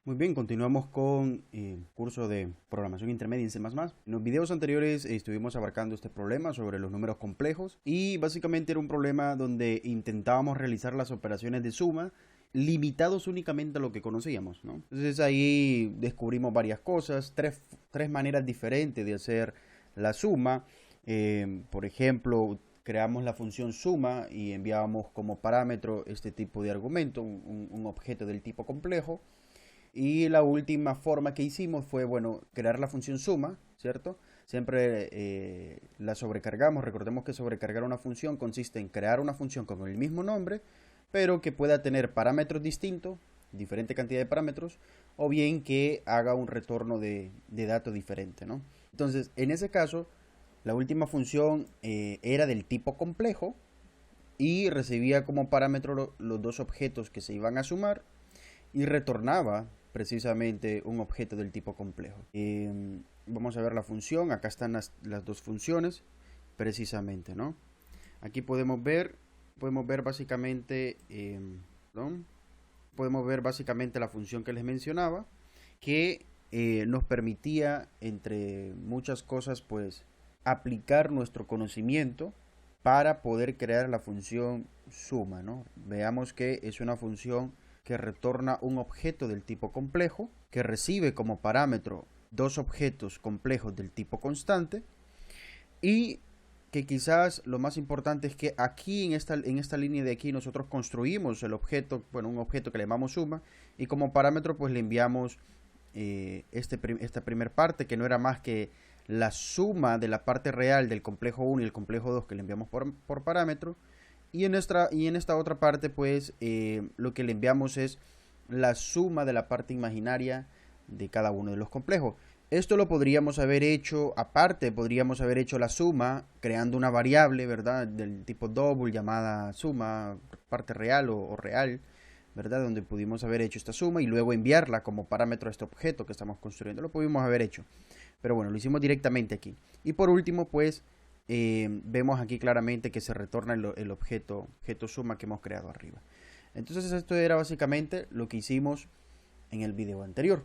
Muy bien, continuamos con el curso de programación intermedia en C++. En los videos anteriores estuvimos abarcando este problema sobre los números complejos y básicamente era un problema donde intentábamos realizar las operaciones de suma limitados únicamente a lo que conocíamos, ¿no? Entonces ahí descubrimos varias cosas, tres maneras diferentes de hacer la suma. Por ejemplo, creamos la función suma y enviábamos como parámetro este tipo de argumento, un objeto del tipo complejo. Y la última forma que hicimos fue, bueno, crear la función suma, ¿cierto? Siempre la sobrecargamos. Recordemos que sobrecargar una función consiste en crear una función con el mismo nombre, pero que pueda tener parámetros distintos, diferente cantidad de parámetros, o bien que haga un retorno de dato diferente, ¿no? Entonces, en ese caso, la última función era del tipo complejo y recibía como parámetro los dos objetos que se iban a sumar y retornaba precisamente un objeto del tipo complejo. Vamos a ver la función, acá están las dos funciones precisamente, ¿no? Aquí podemos ver básicamente, ¿no? Podemos ver básicamente la función que les mencionaba, que nos permitía, entre muchas cosas, pues aplicar nuestro conocimiento para poder crear la función suma, ¿no? Veamos que es una función que retorna un objeto del tipo complejo, que recibe como parámetro dos objetos complejos del tipo constante y que quizás lo más importante es que aquí en esta línea de aquí nosotros construimos el objeto, bueno, un objeto que le llamamos suma y como parámetro pues le enviamos esta primera parte que no era más que la suma de la parte real del complejo 1 y el complejo 2 que le enviamos por parámetro y en esta otra parte, pues, lo que le enviamos es la suma de la parte imaginaria de cada uno de los complejos. Esto lo podríamos haber hecho, aparte, podríamos haber hecho la suma creando una variable, ¿verdad? Del tipo double llamada suma, parte real o real, ¿verdad? Donde pudimos haber hecho esta suma y luego enviarla como parámetro a este objeto que estamos construyendo. Lo pudimos haber hecho. Pero bueno, lo hicimos directamente aquí. Y por último, pues, vemos aquí claramente que se retorna el objeto suma que hemos creado arriba. Entonces esto era básicamente lo que hicimos en el video anterior.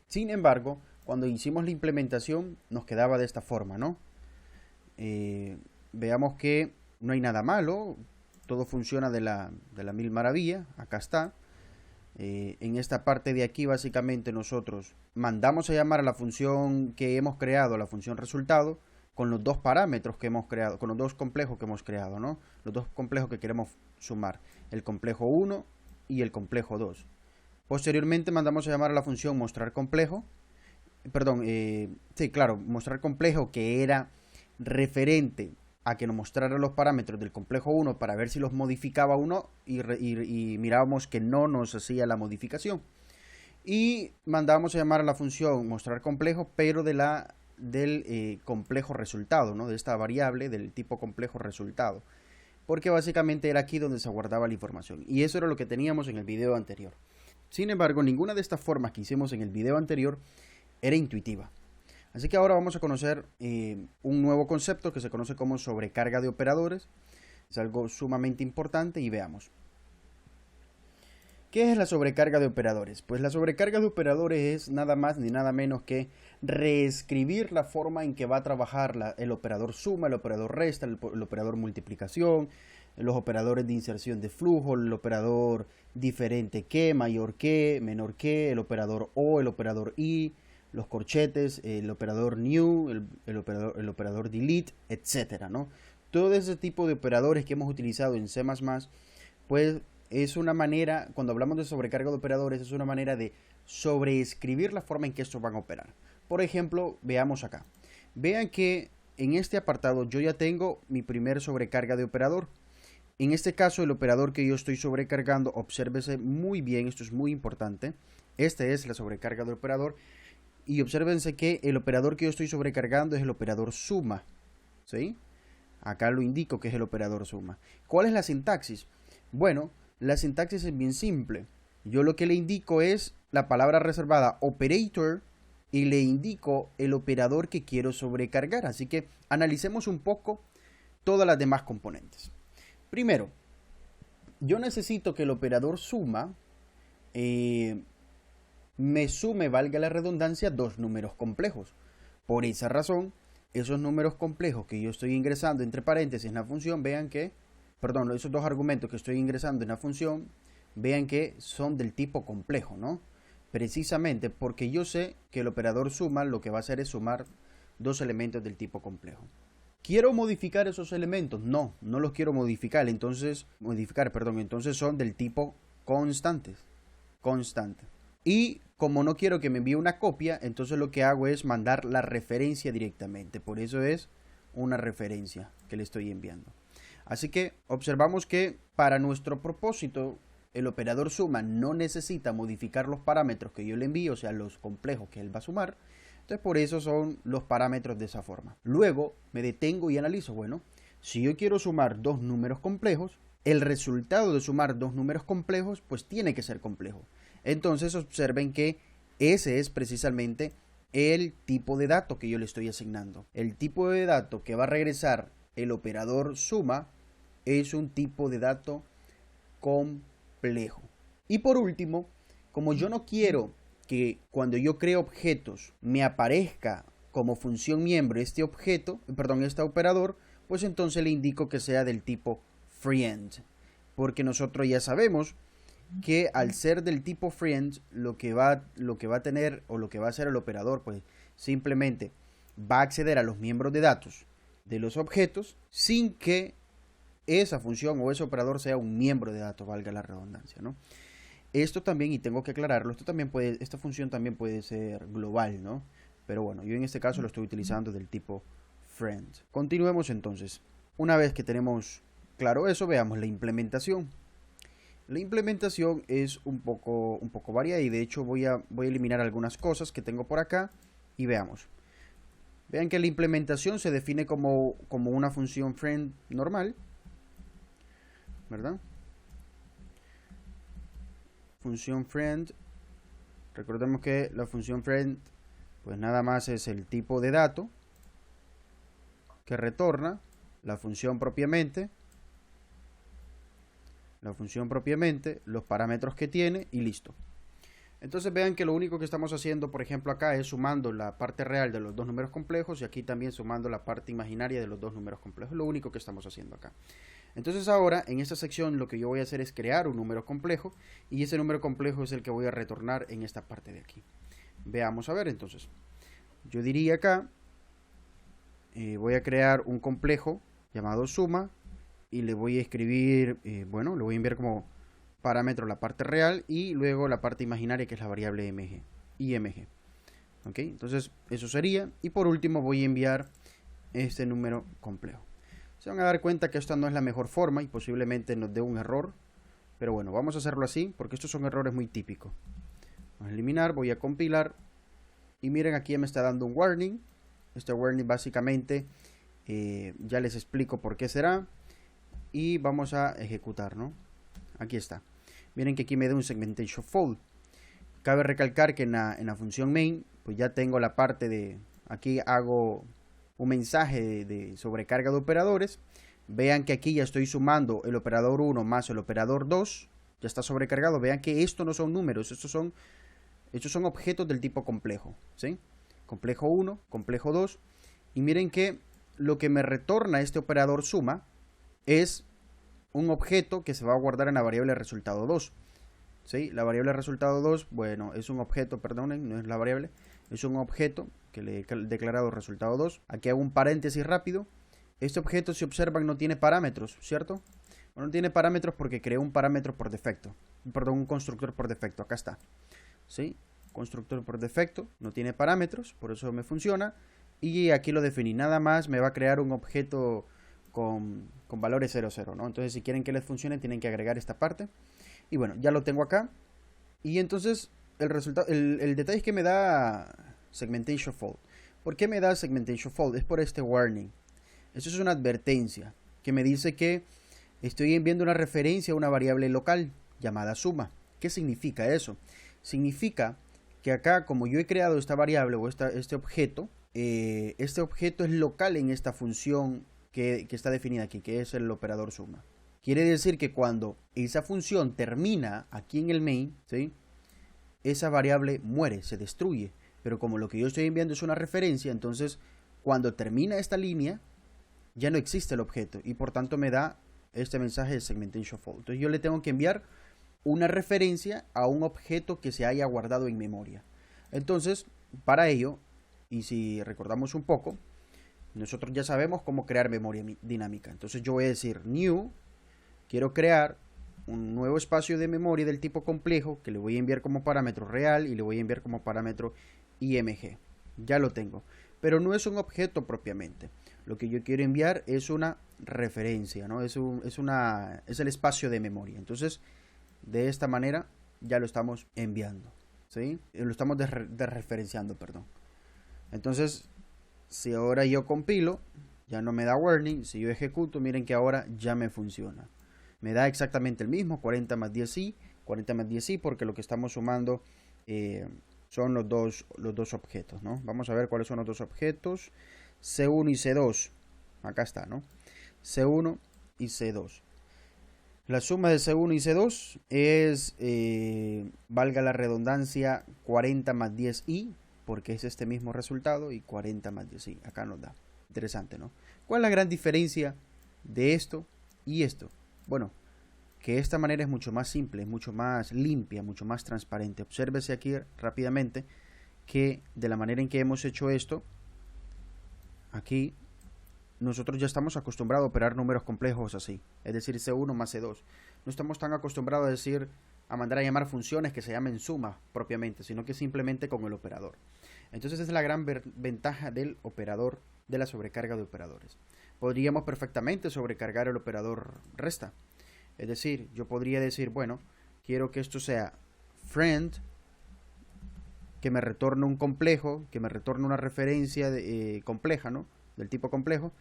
Sin embargo, cuando hicimos la implementación nos quedaba de esta forma, ¿no? Veamos que no hay nada malo, todo funciona de la mil maravilla, acá está. En esta parte de aquí básicamente nosotros mandamos a llamar a la función que hemos creado, la función resultado, con los dos parámetros que hemos creado, con los dos complejos que hemos creado, ¿no? Los dos complejos que queremos sumar, el complejo 1 y el complejo 2. Posteriormente mandamos a llamar a la función mostrar complejo, perdón, sí, claro, mostrar complejo que era referente a que nos mostrara los parámetros del complejo 1 para ver si los modificaba o no y mirábamos que no nos hacía la modificación. Y mandábamos a llamar a la función mostrar complejo, pero del complejo resultado, ¿no? De esta variable del tipo complejo resultado. Porque básicamente era aquí donde se guardaba la información. Y eso era lo que teníamos en el video anterior. Sin embargo, ninguna de estas formas que hicimos en el video anterior era intuitiva. Así que ahora vamos a conocer un nuevo concepto que se conoce como sobrecarga de operadores. Es algo sumamente importante y veamos. ¿Qué es la sobrecarga de operadores? Pues la sobrecarga de operadores es nada más ni nada menos que reescribir la forma en que va a trabajar el operador suma, el operador resta, el operador multiplicación, los operadores de inserción de flujo, el operador diferente que, mayor que, menor que, el operador o, el operador y, los corchetes, el operador new, el operador delete, etcétera, ¿no? Todo ese tipo de operadores que hemos utilizado en C++, pues es una manera, cuando hablamos de sobrecarga de operadores, es una manera de sobreescribir la forma en que estos van a operar. Por ejemplo, veamos acá. Vean que en este apartado yo ya tengo mi primer sobrecarga de operador. En este caso, el operador que yo estoy sobrecargando, obsérvese muy bien, esto es muy importante. Esta es la sobrecarga de operador. Y obsérvense que el operador que yo estoy sobrecargando es el operador suma. ¿Sí? Acá lo indico que es el operador suma. ¿Cuál es la sintaxis? Bueno, la sintaxis es bien simple. Yo lo que le indico es la palabra reservada operator y le indico el operador que quiero sobrecargar. Así que analicemos un poco todas las demás componentes. Primero, yo necesito que el operador suma me sume, valga la redundancia, dos números complejos. Por esa razón, esos números complejos que yo estoy ingresando entre paréntesis en la función, vean que, perdón, esos dos argumentos que estoy ingresando en la función, vean que son del tipo complejo, ¿no? Precisamente porque yo sé que el operador suma lo que va a hacer es sumar dos elementos del tipo complejo. ¿Quiero modificar esos elementos? No, no los quiero modificar, entonces son del tipo constantes. Y como no quiero que me envíe una copia, entonces lo que hago es mandar la referencia directamente. Por eso es una referencia que le estoy enviando. Así que observamos que para nuestro propósito el operador suma no necesita modificar los parámetros que yo le envío, o sea, los complejos que él va a sumar. Entonces por eso son los parámetros de esa forma. Luego me detengo y analizo, bueno, si yo quiero sumar dos números complejos, el resultado de sumar dos números complejos pues tiene que ser complejo. Entonces observen que ese es precisamente el tipo de dato que yo le estoy asignando. El tipo de dato que va a regresar el operador suma es un tipo de dato complejo. Y por último, como yo no quiero que cuando yo creo objetos me aparezca como función miembro este operador, pues entonces le indico que sea del tipo friend, porque nosotros ya sabemos que al ser del tipo friend, lo que va a tener o lo que va a hacer el operador, pues simplemente va a acceder a los miembros de datos de los objetos sin que esa función o ese operador sea un miembro de datos, valga la redundancia, ¿no? Esto también, y tengo que aclararlo, esta función también puede ser global, ¿no? Pero bueno, yo en este caso lo estoy utilizando del tipo friend. Continuemos entonces. Una vez que tenemos claro eso, veamos la implementación. La implementación es un poco variada y de hecho voy a eliminar algunas cosas que tengo por acá y veamos. Vean que la implementación se define como una función friend normal, ¿verdad? Función friend, recordemos que la función friend pues nada más es el tipo de dato que retorna la función propiamente, los parámetros que tiene y listo. Entonces vean que lo único que estamos haciendo, por ejemplo, acá es sumando la parte real de los dos números complejos y aquí también sumando la parte imaginaria de los dos números complejos. Lo único que estamos haciendo acá. Entonces ahora, en esta sección, lo que yo voy a hacer es crear un número complejo y ese número complejo es el que voy a retornar en esta parte de aquí. Veamos a ver entonces. Yo diría acá, voy a crear un complejo llamado suma y le voy a escribir, bueno, le voy a enviar como parámetro la parte real y luego la parte imaginaria que es la variable img. Ok, entonces eso sería. Y por último voy a enviar este número complejo. Se van a dar cuenta que esta no es la mejor forma y posiblemente nos dé un error. Pero bueno, vamos a hacerlo así porque estos son errores muy típicos. Vamos a eliminar, voy a compilar. Y miren, aquí me está dando un warning. Este warning básicamente ya les explico por qué será. Y vamos a ejecutar, ¿no? Aquí está. Miren que aquí me da un segmentation fault. Cabe recalcar que en la función main, pues ya tengo la parte de, aquí hago un mensaje de sobrecarga de operadores. Vean que aquí ya estoy sumando el operador 1 más el operador 2. Ya está sobrecargado. Vean que esto no son números, estos son objetos del tipo complejo, ¿sí? Complejo 1, complejo 2. Y miren que lo que me retorna este operador suma es un objeto que se va a guardar en la variable resultado 2. ¿Sí? La variable resultado 2, bueno, es un objeto, perdonen, no es la variable, es un objeto que le he declarado resultado 2. Aquí hago un paréntesis rápido. Este objeto, si observan, no tiene parámetros, ¿cierto? Bueno, no tiene parámetros porque creó un parámetro por defecto. Perdón, un constructor por defecto, acá está. ¿Sí? Constructor por defecto, no tiene parámetros, por eso me funciona. Y aquí lo definí, nada más me va a crear un objeto con valores 00, ¿no? Entonces si quieren que les funcione tienen que agregar esta parte. Y bueno, ya lo tengo acá. Y entonces el resultado, el detalle es que me da segmentation fault. ¿Por qué me da segmentation fault? Es por este warning. Eso es una advertencia que me dice que estoy enviando una referencia a una variable local llamada suma. ¿Qué significa eso? Significa que acá, como yo he creado esta variable o este objeto es local en esta función que está definida aquí, que es el operador suma. Quiere decir que cuando esa función termina aquí en el main, ¿sí? esa variable muere, se destruye. Pero como lo que yo estoy enviando es una referencia, entonces cuando termina esta línea, ya no existe el objeto y por tanto me da este mensaje de segmentation fault. Entonces yo le tengo que enviar una referencia a un objeto que se haya guardado en memoria. Entonces, para ello, y si recordamos un poco, nosotros ya sabemos cómo crear memoria dinámica. Entonces yo voy a decir new, quiero crear un nuevo espacio de memoria del tipo complejo que le voy a enviar como parámetro real y le voy a enviar como parámetro img. Ya lo tengo, pero no es un objeto propiamente. Lo que yo quiero enviar es una referencia, ¿no? Es el espacio de memoria. Entonces, de esta manera ya lo estamos enviando, ¿sí? Lo estamos desreferenciando, perdón. Entonces, si ahora yo compilo, ya no me da warning. Si yo ejecuto, miren que ahora ya me funciona. Me da exactamente el mismo, 40 más 10i, 40 más 10i, porque lo que estamos sumando son los dos objetos, ¿no? Vamos a ver cuáles son los dos objetos. C1 y C2. Acá está, ¿no? C1 y C2. La suma de C1 y C2 es, valga la redundancia, 40 más 10i, porque es este mismo resultado, y 40 más 10i. Acá nos da. Interesante, ¿no? ¿Cuál es la gran diferencia de esto y esto? Bueno, que esta manera es mucho más simple, es mucho más limpia, mucho más transparente. Obsérvese aquí rápidamente que de la manera en que hemos hecho esto, aquí nosotros ya estamos acostumbrados a operar números complejos así, es decir, C1 más C2. No estamos tan acostumbrados a mandar a llamar funciones que se llamen suma propiamente, sino que simplemente con el operador. Entonces esa es la gran ventaja del operador, de la sobrecarga de operadores. Podríamos perfectamente sobrecargar el operador resta. Es decir, yo podría decir, bueno, quiero que esto sea friend, que me retorne un complejo, que me retorne una referencia compleja, ¿no? Del tipo complejo.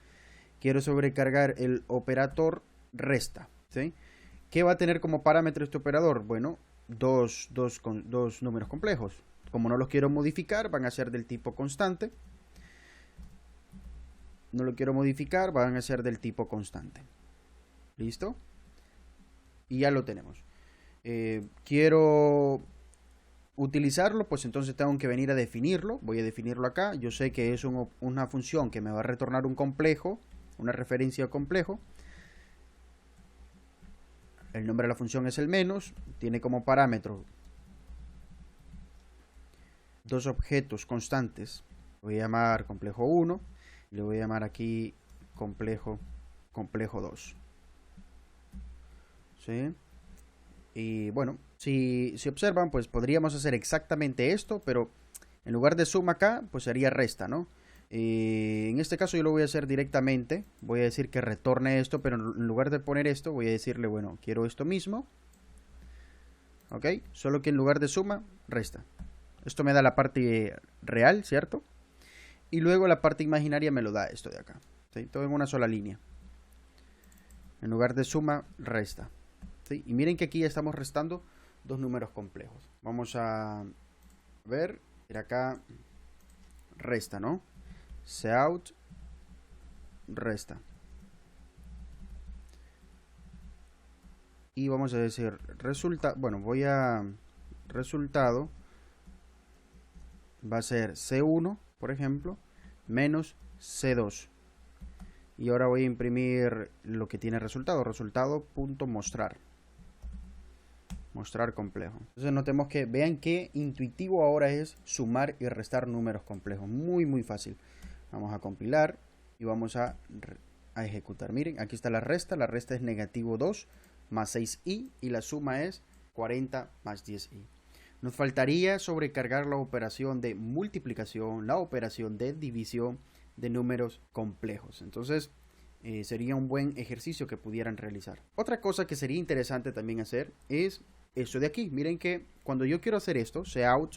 Quiero sobrecargar el operador resta, ¿sí? ¿Qué va a tener como parámetro este operador? Bueno, dos números complejos. Como no los quiero modificar, van a ser del tipo constante. No lo quiero modificar, van a ser del tipo constante. ¿Listo? Y ya lo tenemos. Quiero utilizarlo, pues entonces tengo que venir a definirlo. Voy a definirlo acá. Yo sé que es una función que me va a retornar un complejo, una referencia complejo. El nombre de la función es el menos. Tiene como parámetro dos objetos constantes. Voy a llamar complejo 1. Le voy a llamar aquí complejo 2. ¿Sí? Y bueno, si observan, pues podríamos hacer exactamente esto, pero en lugar de suma acá, pues sería resta, ¿no? En este caso yo lo voy a hacer directamente. Voy a decir que retorne esto, pero en lugar de poner esto, voy a decirle, bueno, quiero esto mismo. ¿Ok? Solo que en lugar de suma, resta. Esto me da la parte real, ¿cierto? Y luego la parte imaginaria me lo da esto de acá. ¿Sí? Todo en una sola línea. En lugar de suma, resta. ¿Sí? Y miren que aquí ya estamos restando dos números complejos. Vamos a ver. Acá resta, ¿no? Cout resta. Y vamos a decir resulta. Bueno, resultado va a ser C1, por ejemplo, menos C2. Y ahora voy a imprimir lo que tiene resultado. Resultado.mostrar. Mostrar complejo. Entonces notemos que vean qué intuitivo ahora es sumar y restar números complejos. Muy, muy fácil. Vamos a compilar y vamos a ejecutar. Miren, aquí está la resta. La resta es negativo 2 más 6i y la suma es 40 más 10i. Nos faltaría sobrecargar la operación de multiplicación, la operación de división de números complejos. Entonces sería un buen ejercicio que pudieran realizar. Otra cosa que sería interesante también hacer es esto de aquí. Miren que cuando yo quiero hacer esto, cout,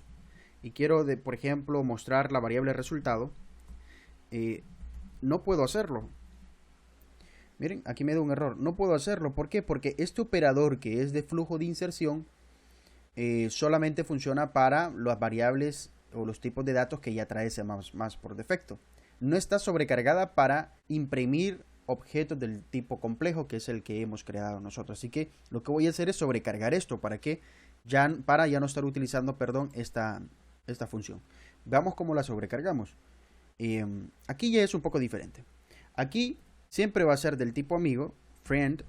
y quiero, por ejemplo, mostrar la variable resultado, no puedo hacerlo. Miren, aquí me da un error. No puedo hacerlo. ¿Por qué? Porque este operador que es de flujo de inserción solamente funciona para las variables o los tipos de datos que ya trae C++ por defecto. No está sobrecargada para imprimir objetos del tipo complejo, que es el que hemos creado nosotros. Así que lo que voy a hacer es sobrecargar esto para que para ya no estar utilizando, perdón, esta función. Veamos cómo la sobrecargamos. Aquí ya es un poco diferente. Aquí siempre va a ser del tipo amigo, friend,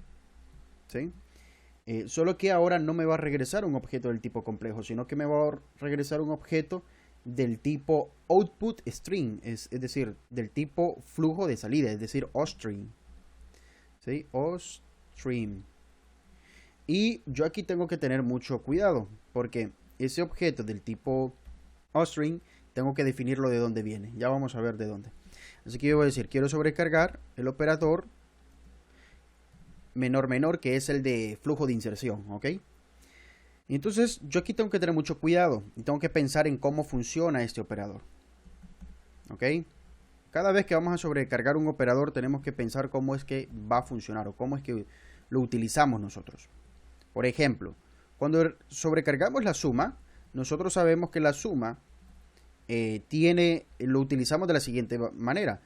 ¿sí? Solo que ahora no me va a regresar un objeto del tipo complejo, sino que me va a regresar un objeto del tipo output string, es decir, del tipo flujo de salida, es decir, ostream, ¿sí? Ostream. Y yo aquí tengo que tener mucho cuidado, porque ese objeto del tipo ostream tengo que definirlo de dónde viene. Ya vamos a ver de dónde. Así que yo voy a decir, quiero sobrecargar el operador menor, que es el de flujo de inserción, ¿ok? Y entonces yo aquí tengo que tener mucho cuidado y tengo que pensar en cómo funciona este operador, ¿ok? Cada vez que vamos a sobrecargar un operador tenemos que pensar cómo es que va a funcionar o cómo es que lo utilizamos nosotros. Por ejemplo, cuando sobrecargamos la suma, nosotros sabemos que la suma lo utilizamos de la siguiente manera.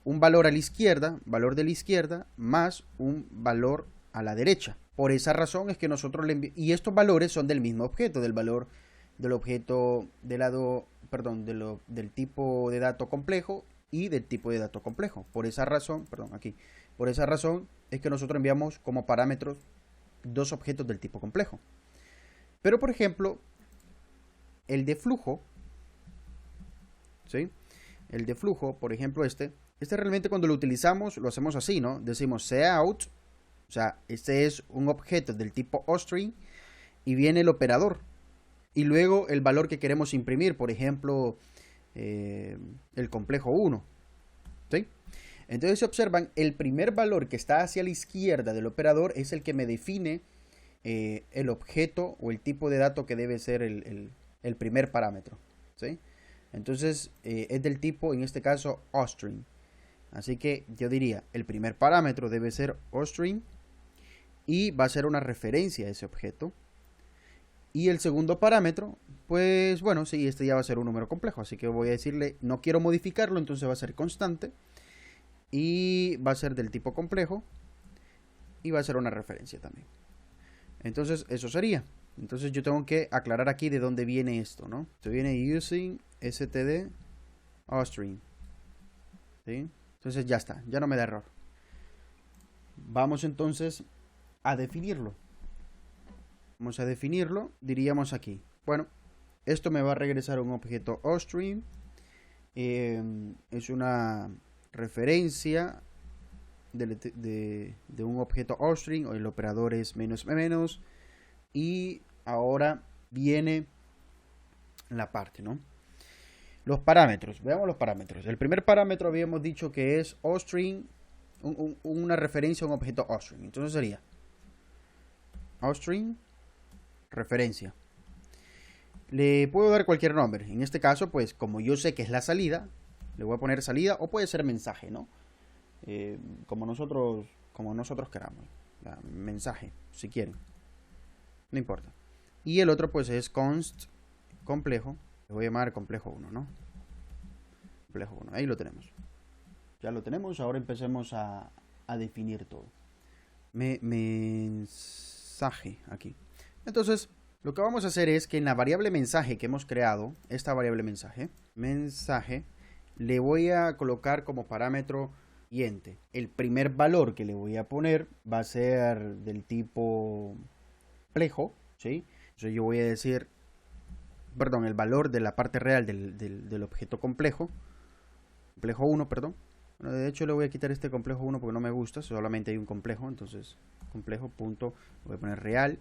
Un valor a la izquierda, valor de la izquierda, más un valor a la derecha. Por esa razón es que nosotros y estos valores son del mismo objeto, del valor del objeto del tipo de dato complejo y del tipo de dato complejo. Por esa razón, por esa razón es que nosotros enviamos como parámetros dos objetos del tipo complejo. Pero por ejemplo, el de flujo, ¿sí? El de flujo, por ejemplo, este realmente cuando lo utilizamos lo hacemos así, ¿no? Decimos cout, o sea, este es un objeto del tipo ostream y viene el operador y luego el valor que queremos imprimir, por ejemplo, el complejo 1, ¿sí? Entonces, si observan, el primer valor que está hacia la izquierda del operador es el que me define el objeto o el tipo de dato que debe ser el primer parámetro, ¿sí? Entonces, es del tipo, en este caso, ostream. Así que yo diría, el primer parámetro debe ser ostream y va a ser una referencia a ese objeto. Y el segundo parámetro, pues bueno, sí, este ya va a ser un número complejo. Así que voy a decirle, no quiero modificarlo, entonces va a ser constante. Y va a ser del tipo complejo. Y va a ser una referencia también. Entonces, eso sería. Entonces yo tengo que aclarar aquí de dónde viene esto, ¿no? Esto viene using std ostream. ¿Sí? Entonces ya está, ya no me da error. Vamos entonces a definirlo. Vamos a definirlo, diríamos aquí. Bueno, esto me va a regresar un objeto ostream. Es una referencia de un objeto ostream, o el operador es menos. Y ahora viene la parte, ¿no? Los parámetros, veamos los parámetros. El primer parámetro habíamos dicho que es ostream, una referencia a un objeto ostream. Entonces sería ostream, referencia. Le puedo dar cualquier nombre. En este caso, pues como yo sé que es la salida, le voy a poner salida o puede ser mensaje, ¿no? Como nosotros queramos. Mensaje, si quieren. No importa. Y el otro pues es const complejo. Le voy a llamar complejo 1, ¿no? Complejo 1, ahí lo tenemos. Ya lo tenemos, ahora empecemos a definir todo. Mensaje aquí. Entonces, lo que vamos a hacer es que en la variable mensaje que hemos creado, esta variable mensaje, le voy a colocar como parámetro siguiente. El primer valor que le voy a poner va a ser del tipo complejo, ¿sí? Entonces yo voy a decir, perdón, el valor de la parte real del objeto complejo 1, perdón. Bueno, de hecho le voy a quitar este complejo 1 porque no me gusta, solamente hay un complejo, entonces complejo punto, voy a poner real,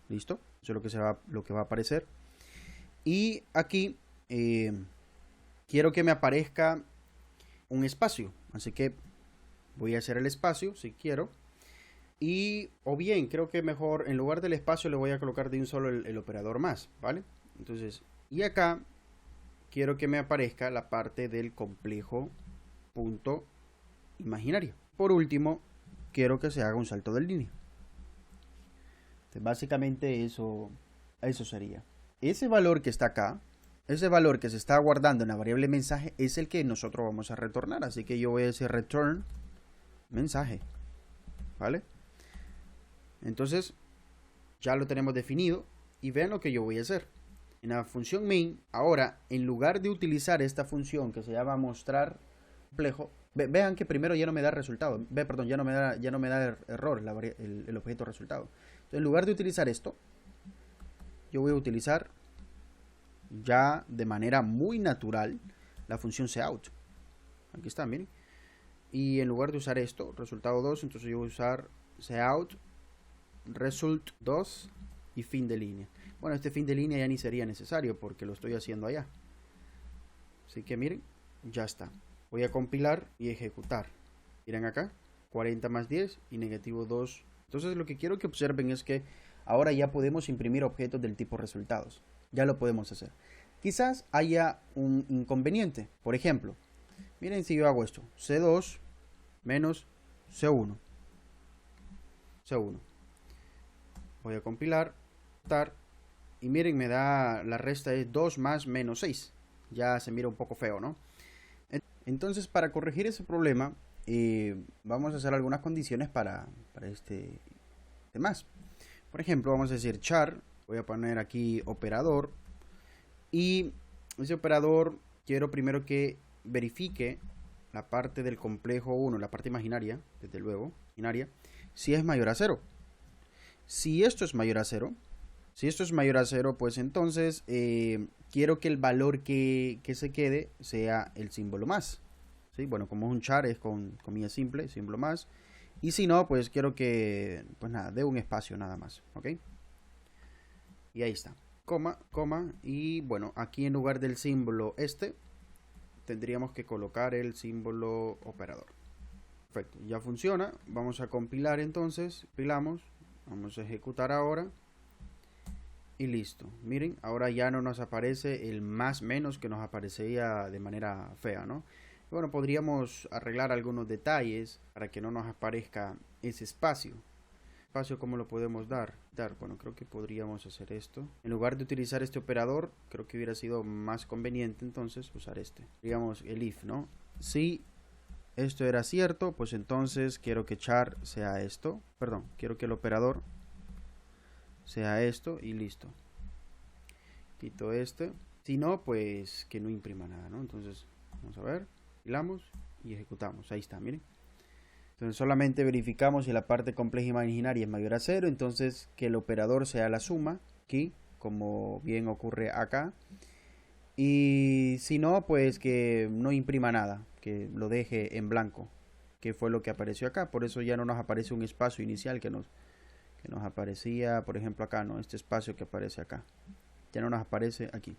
listo, eso es lo que va a aparecer. Y aquí quiero que me aparezca un espacio, así que voy a hacer el espacio si quiero. Y o bien creo que mejor en lugar del espacio le voy a colocar de un solo el operador más, ¿vale? Entonces, y acá quiero que me aparezca la parte del complejo punto imaginario. Por último, quiero que se haga un salto de línea. Entonces, básicamente eso sería. Ese valor que está acá, ese valor que se está guardando en la variable mensaje es el que nosotros vamos a retornar. Así que yo voy a decir return mensaje, ¿vale? Entonces, ya lo tenemos definido. y vean lo que yo voy a hacer. En la función main, ahora, en lugar de utilizar esta función que se llama mostrar complejo, vean que primero ya no me da resultado. Perdón, ya no me da error el objeto resultado. Entonces, en lugar de utilizar esto, yo voy a utilizar ya de manera muy natural la función cout. Aquí está, miren. Y en lugar de usar esto, resultado 2, entonces yo voy a usar cout, result 2 y fin de línea. Bueno, este fin de línea ya ni sería necesario porque lo estoy haciendo allá. Así que miren, ya está. Voy a compilar y ejecutar. Miren acá, 40 más 10 y negativo 2. Entonces lo que quiero que observen es que ahora ya podemos imprimir objetos del tipo resultados. Ya lo podemos hacer. Quizás haya un inconveniente. Por ejemplo, miren si yo hago esto. C2 menos C1. C1. Voy a compilar, y miren, me da, la resta es 2 más menos 6. Ya se mira un poco feo, ¿no? Entonces, para corregir ese problema, vamos a hacer algunas condiciones para este más. Por ejemplo, vamos a decir char, voy a poner aquí operador, y ese operador quiero primero que verifique la parte del complejo 1, la parte imaginaria, desde luego, imaginaria, si es mayor a 0. Si esto es mayor a 0, pues entonces quiero que el valor que se quede sea el símbolo más. ¿Sí? Bueno, como es un char, es con comillas simple, símbolo más. Y si no, pues quiero que, pues nada, dé un espacio nada más. ¿Ok? Y ahí está. Coma, coma. Y bueno, aquí en lugar del símbolo tendríamos que colocar el símbolo operador. Perfecto, ya funciona. Vamos a compilar entonces. Compilamos. Vamos a ejecutar ahora. Y listo. Miren, ahora ya no nos aparece el más menos que nos aparecía de manera fea, ¿no? Bueno, podríamos arreglar algunos detalles para que no nos aparezca ese espacio. Espacio, ¿cómo lo podemos dar? Bueno, creo que podríamos hacer esto. En lugar de utilizar este operador, creo que hubiera sido más conveniente entonces usar este. Digamos el if, ¿no? Si esto era cierto, pues entonces quiero que char sea esto. Perdón, quiero que el operador sea esto y listo. Quito este. Si no, pues que no imprima nada, ¿no? Entonces, vamos a ver. Hilamos y ejecutamos. Ahí está, miren. Entonces solamente verificamos si la parte compleja imaginaria es mayor a 0. Entonces que el operador sea la suma, aquí, como bien ocurre acá. Y si no, pues que no imprima nada, que lo deje en blanco, que fue lo que apareció acá. Por eso ya no nos aparece un espacio inicial que nos aparecía, por ejemplo, acá, ¿no? Este espacio que aparece acá. Ya no nos aparece aquí.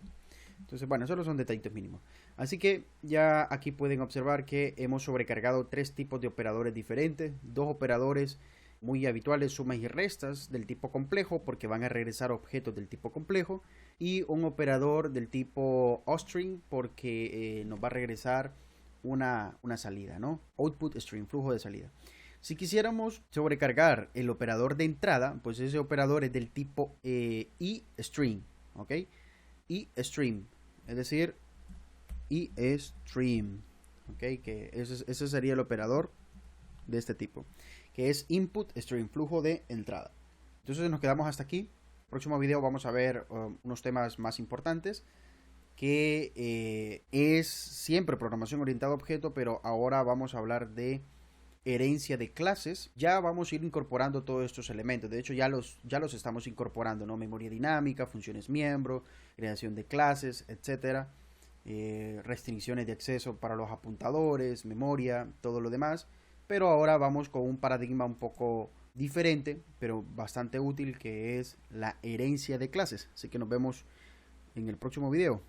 Entonces, bueno, solo son detallitos mínimos. Así que ya aquí pueden observar que hemos sobrecargado 3 tipos de operadores diferentes. 2 operadores muy habituales, sumas y restas del tipo complejo, porque van a regresar objetos del tipo complejo. Y un operador del tipo ostring, porque nos va a regresar una salida, ¿no? Output stream, flujo de salida. Si quisiéramos sobrecargar el operador de entrada, pues ese operador es del tipo eStream, ¿ok? eStream, es decir, eStream, ¿ok? Que ese sería el operador de este tipo, que es input stream, flujo de entrada. Entonces nos quedamos hasta aquí. Próximo video vamos a ver unos temas más importantes, que es siempre programación orientada a objeto, pero ahora vamos a hablar de herencia de clases. Ya vamos a ir incorporando todos estos elementos. De hecho, ya los estamos incorporando, ¿no? Memoria dinámica, funciones miembro, creación de clases, etcétera. Restricciones de acceso para los apuntadores, memoria, todo lo demás. Pero ahora vamos con un paradigma un poco diferente, pero bastante útil, que es la herencia de clases. Así que nos vemos en el próximo video.